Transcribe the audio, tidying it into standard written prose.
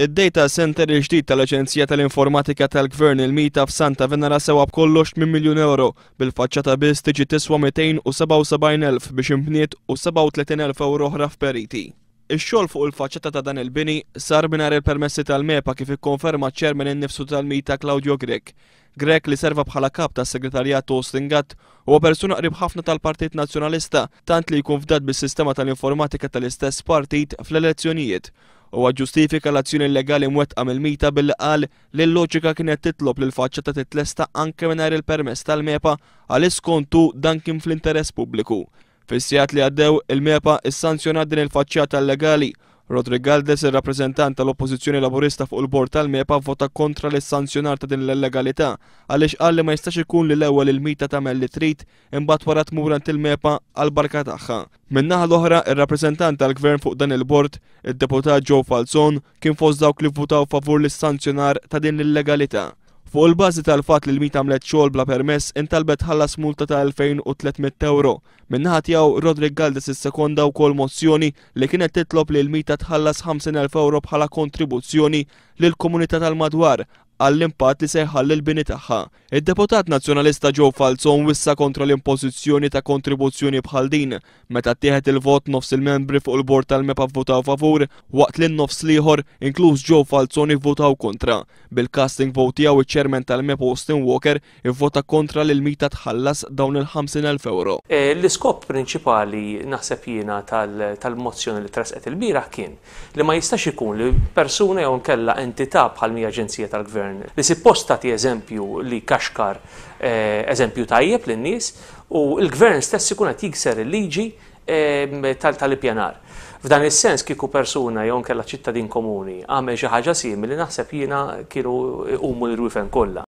Id-data center il-ġdid tal-Aġenzija tal-Informatika tal-Gvern il-Mita f'Santa Venera sewa b'kollox €8 miljun bil-faċċata biss tiġi tiswa €277,000 biex imbniet u €37,000 oħra f'periti. Ix-xogħol fuq il-faċċata ta' dan il-bini sar mingħajr il-permessi tal-MEPA kif ikkonferma ċ-Chairman innifsu tal-Mita Claudio Grech. Grech li serva bħala kap tas-Segretarjat Ostingat huwa persuna qrib ħafna tal-Partit Nazzjonalista tant li jkun fdat bis-sistema tal-informatika tal-istess partit fl-elezzjonijiet. Huwa ġustifika l-azzjoni illegali mwettqa mill-Mita billi qal li l-loġika kienet titlob li l-faċċata titlesta anke mingħajr il-permess tal-MEPA għaliex kontu dan kien fl-interess pubbliku. Fis-sigħat li għaddew il-MEPA issanzjonat din il-faċċata illegali. Rodri Galdes, ir-rappreżentant tal-Oppożizzjoni Laburista fuq il-Bord tal-MEPA, vota kontra l-sanzjonar ta' din l-illegalità għaliex qal li ma jistax ikun li l-ewwel il-Mita tagħmel li trid imbagħad wara tmur għand il-MEPA għall-barka tagħha. Min-naħa l-oħra, ir-rappreżentant tal-Gvern fuq dan il-Bord, id-Deputat Joe Falzon, kien fost dawk li votaw favur l-sanzjonar ta' din l-illegalità. Fuq il-bażi tal-fatt li l-Mita għamlet xogħol bla permess intalbet ħallas multa ta' €2,300. Min-naħa tiegħu Rodri Galdes issekonda wkoll mozzjoni li kienet titlob li l-Mita tħallas €50,000 bħala kontribuzzjoni lill-komunità tal-madwar għall-impatt li se jħalli l-bini tagħha. Id-Deputat Nazzjonalista Joe Falzon wissa kontra l-impożizzjoni ta' kontribuzzjoni bħal din meta ttieħed il-vot nofs il-membri fuq il-Bord tal-MEPA votaw favur waqt li n-nofs l-ieħor inkluż Joe Falzon ivvotaw kontra. Bil-casting vote tiegħu iċ-Chairman tal-MEPA Austin Walker ivvota kontra li l-Mita tħallas dawn il-€50,000. L-iskop prinċipali naħseb jiena tal-mozzjoni li tresqet il-bieraħ kien li ma jistax ikun li persuna jew nkella entità bħal mi Aġenzija tal-Gvern li suppost tagħti eżempju li kaxkar eżempju tajjeb lin-nies u l-Gvern stess ikun qed jikser il-liġi tal-ippjanar. F'dan is-sens kieku persuna jew nkella ċittadin komuni għamel xi ħaġa simili naħseb jiena kienu jqumu l-rwifen kollha.